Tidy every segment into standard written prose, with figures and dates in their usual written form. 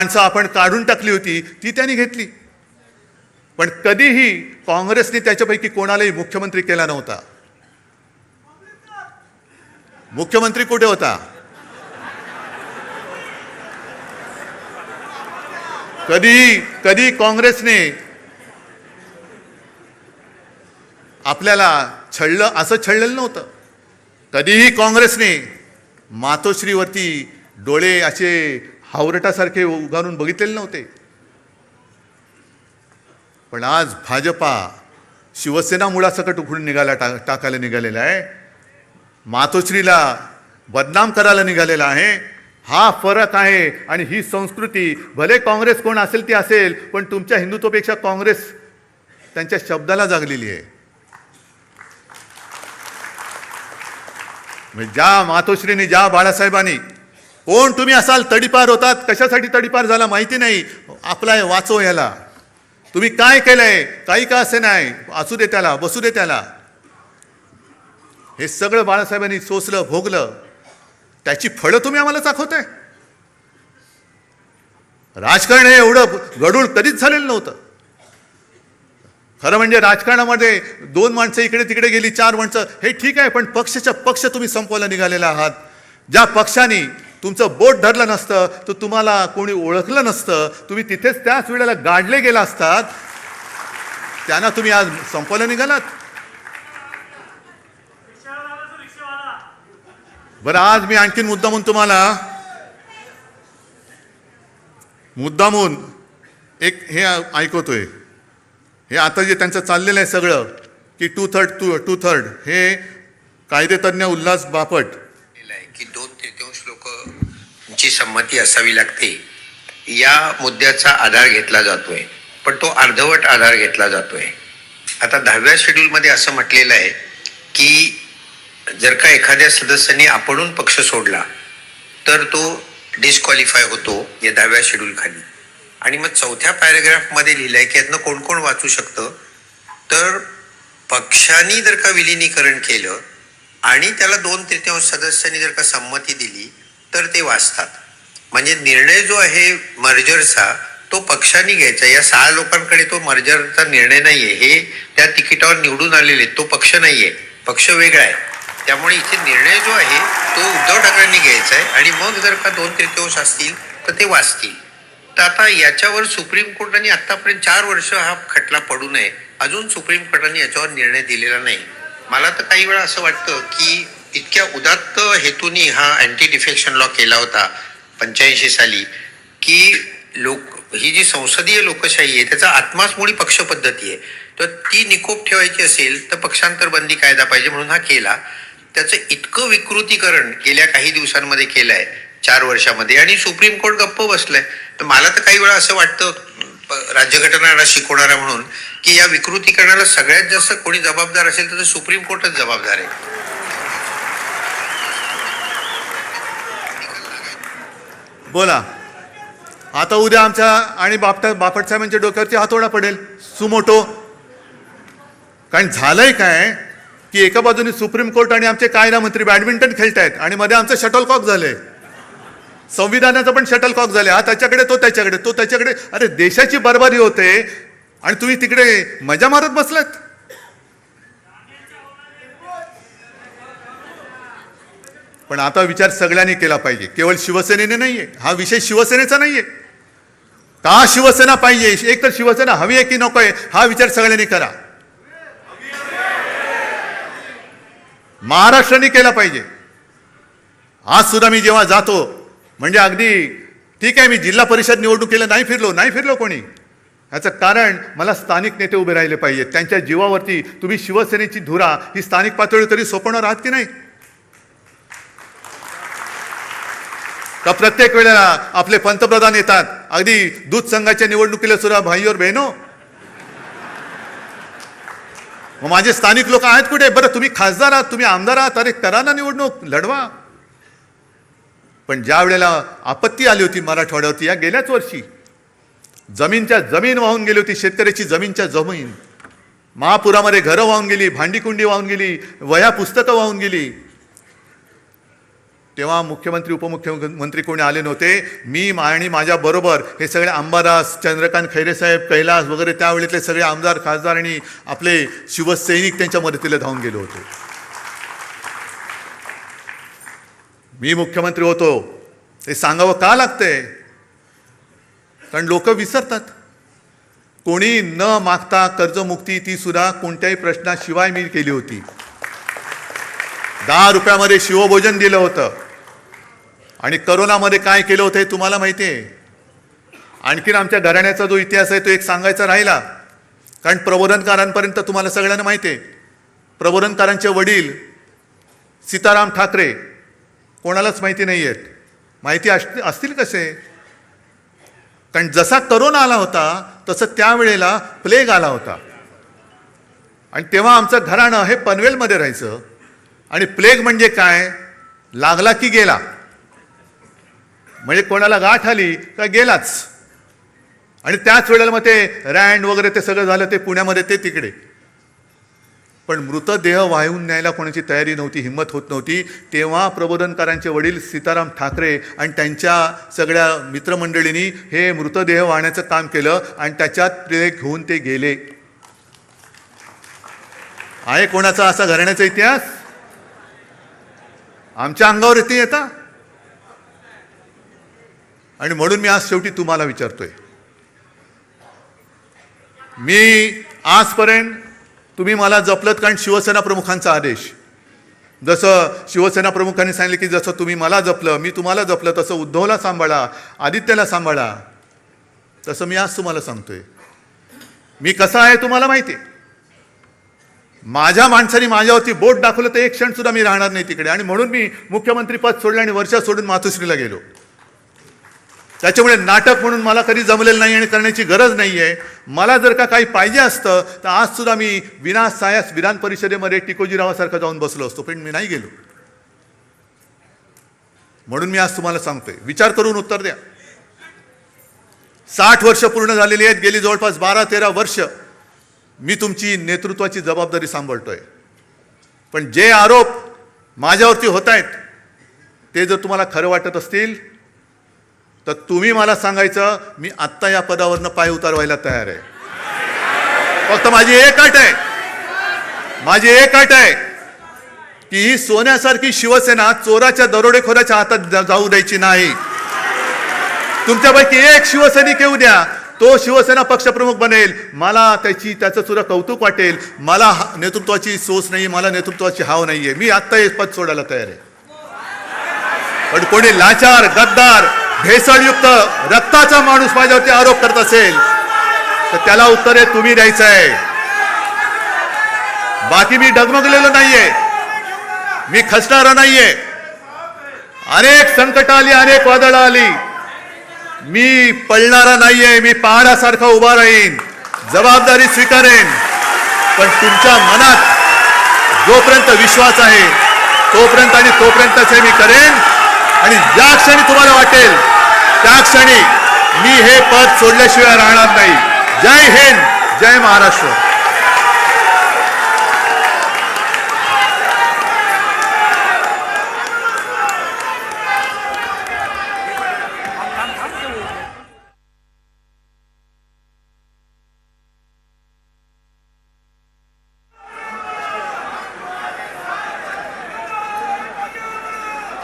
माणसं आपण काढून टाकली होती ती त्यांनी घेतली, पण कधीही काँग्रेसने त्याच्यापैकी कोणालाही मुख्यमंत्री केला नव्हता. मुख्यमंत्री कुठे होता? कधी काँग्रेसने आपल्याला छळलं असं छळलेलं नव्हतं. कधीही काँग्रेसने मातोश्रीवरती डोळे असे हावरटासारखे उगारून बघितलेले नव्हते. पण आज भाजपा शिवसेना मुळासकट उखडून टाकायला निघालेला आहे, मातोश्रीला बदनाम करायला निघालेला आहे. हा फरक आहे. आणि ही संस्कृती भले काँग्रेस कोण असेल ती असेल, पण तुमच्या हिंदुत्वापेक्षा काँग्रेस त्यांच्या शब्दाला जागलेली आहे. ज्या मातोश्रीने, ज्या बाळासाहेबांनी, कोण तुम्ही असाल तडीपार होतात, कशासाठी तडीपार झाला माहिती नाही, आपला वाचव याला, तुम्ही काय केलंय, काही का असे नाही, असू दे त्याला, बसू दे त्याला. हे सगळं बाळासाहेबांनी सोसलं, भोगलं, त्याची फळं तुम्ही आम्हाला दाखवताय. राजकारण हे एवढं गडूळ कधीच झालेलं नव्हतं. खरं म्हणजे राजकारणामध्ये 2 माणसं इकडे तिकडे गेली, 4 माणसं, हे ठीक आहे, पण पक्ष तुम्ही संपवायला निघालेला आहात. ज्या पक्षाने तुमचं बोट धरलं नसतं, तर तुम्हाला कोणी ओळखलं नसतं, तुम्ही तिथेच त्याच वेळेला गाडले गेला असतात, त्यांना तुम्ही आज संपवायला निघालात. बरं, आज मी आणखीन मुद्दामून एक हे ऐकवतोय. हे आता जे त्यांचं चाललेलं आहे सगळं, की टू थर्ड हे कायदेतज्ञ उल्हास बापट की 2/3 लोकांची संमती असावी लागते, या मुद्द्याचा आधार घेतला जातोय, पण तो अर्धवट आधार घेतला जातोय. आता 10व्या शेड्यूलमध्ये असं म्हटलेलं आहे की जर का एखाद्या सदस्याने आपणून पक्ष सोडला तर तो डिस्क्वालिफाय होतो या 10व्या शेड्यूल खाली. आणि मग 4थ्या पॅरेग्राफमध्ये लिहिलंय की यातनं कोण कोण वाचू शकतं, तर पक्षांनी जर का विलिनीकरण केलं आणि त्याला 2/3 सदस्यांनी जर का संमती दिली तर ते वाचतात. म्हणजे निर्णय जो आहे मर्जरचा तो पक्षांनी घ्यायचा. या 6 लोकांकडे तो मर्जरचा निर्णय नाहीये, हे त्या तिकिटावर निवडून आलेले, तो पक्ष नाहीये, पक्ष वेगळा आहे. त्यामुळे इथे निर्णय जो आहे तो उद्धव ठाकरेंनी घ्यायचा आहे आणि मग जर का 2/3 असतील तर ते वाचतील. तर आता याच्यावर सुप्रीम कोर्टाने आतापर्यंत 4 वर्ष हा खटला पडू नये, अजून सुप्रीम कोर्टाने याच्यावर निर्णय दिलेला नाही. मला तर काही वेळा असं वाटतं की इतक्या उदात्त हेतूनी हा अँटी डिफेक्शन लॉ केला होता 85 साली, की ही जी संसदीय लोकशाही आहे त्याचा आत्माच मुळी पक्ष पद्धती आहे. तर ती निकोप ठेवायची असेल तर पक्षांतर बंदी कायदा पाहिजे म्हणून हा केला. त्याचं इतकं विकृतीकरण गेल्या काही दिवसांमध्ये केलंय 4 वर्षामध्ये, आणि सुप्रीम कोर्ट गप्प बसलंय. तर मला तर काही वेळा असं वाटतं राज्यघटना शिकवणारा म्हणून की या विकृतीकरणाला सगळ्यात जास्त कोणी जबाबदार असेल तर सुप्रीम कोर्टच जबाबदार आहे. बोला. आता उद्या आमच्या आणि बापट साहेबांच्या डोक्यावरती हातोडा पडेल सुमोटो. कारण झालंय काय की एका बाजूने सुप्रीम कोर्ट आणि आमचे कायदा मंत्री बॅडमिंटन खेळतायत आणि मध्ये आमचं शटलकॉक झालंय, संविधानाचं पण शटलकॉक झालंय. हा त्याच्याकडे, तो त्याच्याकडे, तो त्याच्याकडे. अरे देशाची बरबादी होते आणि तुम्ही तिकडे मजा मारत बसलात. पण आता विचार सगळ्यांनी केला पाहिजे, केवळ शिवसेनेने नाहीये. हा विषय शिवसेनेचा नाहीये. का शिवसेना पाहिजे, एक तर शिवसेना हवी आहे की नकोय, हा विचार सगळ्यांनी करा. महाराष्ट्राने केला पाहिजे. आज सुद्धा मी जेव्हा जातो, म्हणजे अगदी ठीक आहे, मी जिल्हा परिषद निवडणुकीला नाही फिरलो कोणी. याचं कारण मला स्थानिक नेते उभे राहिले पाहिजेत. त्यांच्या जीवावरती तुम्ही शिवसेनेची धुरा ही स्थानिक पातळीवर तरी सोपवणार आहात की नाही? का प्रत्येक वेळेला आपले पंतप्रधान येतात, अगदी दूध संघाच्या निवडणुकीला सुद्धा भाई और बहिनो, मग माझे स्थानिक लोक आहेत कुठे? बरं, तुम्ही खासदार आहात, तुम्ही आमदार आहात, अरे करा ना निवडणूक, लढवा. पण ज्या वेळेला आपत्ती आली होती मराठवाड्यावरती, या गेल्याच वर्षी जमीन वाहून गेली होती, शेतकऱ्याची जमीन, महापुरामध्ये घरं वाहून गेली, भांडीकुंडी वाहून गेली, वह्या पुस्तकं वाहून गेली. तेव्हा मुख्यमंत्री उपमुख्यमंत्री कोणी आले नव्हते. मी आणि माझ्याबरोबर हे सगळे अंबादास, चंद्रकांत खैरेसाहेब, कैलास वगैरे त्यावेळेतले सगळे आमदार, खासदार आणि आपले शिवसैनिक त्यांच्या मदतीला धावून गेलो होतो. मी मुख्यमंत्री होतो हे सांगावं का लागतंय? कारण लोक विसरतात. कोणी न मागता कर्जमुक्ती ती सुद्धा कोणत्याही प्रश्नाशिवाय मी केली होती. 10 रुपयामध्ये शिवभोजन दिलं होतं. आणि करोनामध्ये काय केलं होतं हे तुम्हाला माहिती आहे. आणखीन आमच्या घराण्याचा जो इतिहास आहे तो एक सांगायचा राहिला. कारण प्रबोधनकारांपर्यंत तुम्हाला सगळ्यांना माहिती आहे. प्रबोधनकारांचे वडील सीताराम ठाकरे कोणालाच माहिती नाही आहेत. माहिती असतील कसे? कारण जसा करोना आला होता तसं त्यावेळेला प्लेग आला होता. आणि तेव्हा आमचं घराणं हे पनवेलमध्ये राहायचं. आणि प्लेग म्हणजे काय? लागला की गेला. म्हणजे कोणाला गाठ आली का गेलाच. आणि त्याच वेळेला मग ते रँड वगैरे ते सगळं झालं ते पुण्यामध्ये ते तिकडे. पण मृतदेह वाहून न्यायला कोणाची तयारी नव्हती, हिंमत होत नव्हती. तेव्हा प्रबोधनकारांचे वडील सीताराम ठाकरे आणि त्यांच्या सगळ्या मित्रमंडळींनी हे मृतदेह वाहण्याचं काम केलं आणि त्याच्यात प्लेग घेऊन ते गेले. आहे कोणाचा असा घराण्याचा इतिहास? आमच्या अंगावर येते येता. आणि म्हणून मी आज शेवटी तुम्हाला विचारतोय. मी आजपर्यंत तुम्ही मला जपलत कारण शिवसेना प्रमुखांचा आदेश. जसं शिवसेना प्रमुखांनी सांगितले की जसं तुम्ही मला जपलं मी तुम्हाला जपलं, तसं उद्धवला सांभाळा, आदित्यला सांभाळा, तसं मी आज तुम्हाला सांगतोय. मी कसा आहे तुम्हाला माहिती आहे. माझ्या माणसाने माझ्यावरती बोट दाखवलं तर एक क्षण सुद्धा मी राहणार नाही तिकडे. आणि म्हणून मी मुख्यमंत्री पद सोडलं आणि वर्षा सोडून मातोश्रीला गेलो. त्याच्यामुळे नाटक म्हणून मला कधी जमलेलं नाही आणि करण्याची गरज नाही आहे. मला जर का काही पाहिजे असतं तर आज सुद्धा मी विनासायास विधान परिषदेमध्ये टिकोजीरावासारखं जाऊन बसलो असतो, पण मी नाही गेलो. म्हणून मी आज तुम्हाला सांगतोय, विचार करून उत्तर द्या. 60 वर्ष पूर्ण झालेली आहेत. गेली जवळपास 12-13 वर्ष मी तुमची नेतृत्वाची जबाबदारी सांभाळतोय. पण जे आरोप माझ्यावरती होत आहेत ते जर तुम्हाला खरं वाटत असतील तर तुम्ही मला सांगायचं, मी आत्ता या पदावरनं पाय उतारवायला तयार आहे. फक्त माझी एक अट आहे की ही सोन्यासारखी शिवसेना चोराच्या दरोडेखोराच्या हातात जाऊ द्यायची नाही. तुमच्यापैकी एक शिवसैनिक येऊ द्या, तो शिवसेना पक्षप्रमुख बनेल. मला त्याचं सुद्धा कौतुक वाटेल. मला नेतृत्वाची सोच नाही, मला नेतृत्वाची हाव नाहीये. मी आत्ता हे पद सोडायला तयार आहे. पण कोणी लाचार, गद्दार, भेसळयुक्त रक्ताचा माणूस माझ्यावरती आरोप करत असेल तर त्याला उत्तर हे तुम्ही द्यायचं आहे. बाकी मी डगमगलेलो नाहीये, मी खचणारा नाहीये. अनेक संकट आली, अनेक वादळं आली, मी पळणारा नाहीये. मी पहाडासारखा उभा राहीन, जबाबदारी स्वीकारेन. पण तुमच्या मनात जोपर्यंत विश्वास आहे तोपर्यंतच हे मी करेन. आणि ज्या क्षणी तुम्हाला वाटेल त्या क्षणी मी हे पद सोडल्याशिवाय राहणार नाही. जय हिंद, जय महाराष्ट्र.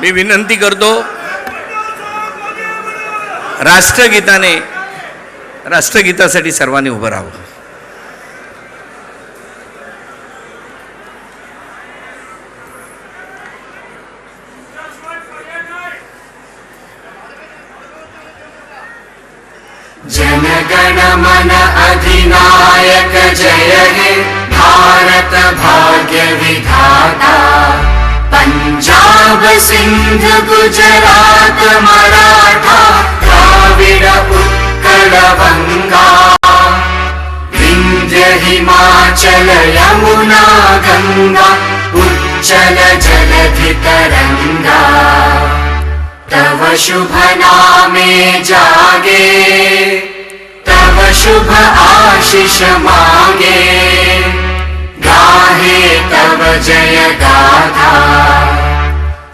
मी विनंती करतो, राष्ट्रगीतासाठी सर्वांनी उभं राहावं. जनगण मन अधिनायक जय हे भारत भाग्य विधाता. पंजाब सिंध गुजरात मराठा द्राविड उत्कल बंगा. विंध्य हिमाचल यमुना गंगा उच्चल जलधि तरंगा. तव शुभ नामे जागे, तव शुभ आशीष मागे. गाहे तव जय गाथा,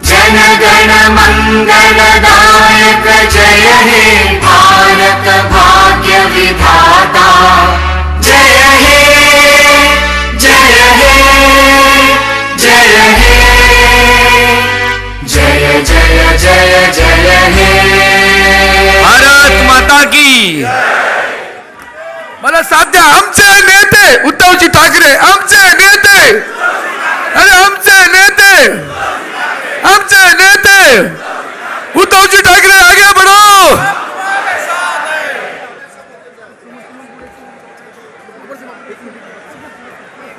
जय जन गण मंगलदायक जय हे भारत भाग्य विधाता जय हे जय हे जय हे जय जय जय जय हे भारत माता की. मला साध्य आमचे नेते उद्धवजी ठाकरे आमचे नेते, अरे आमचे नेते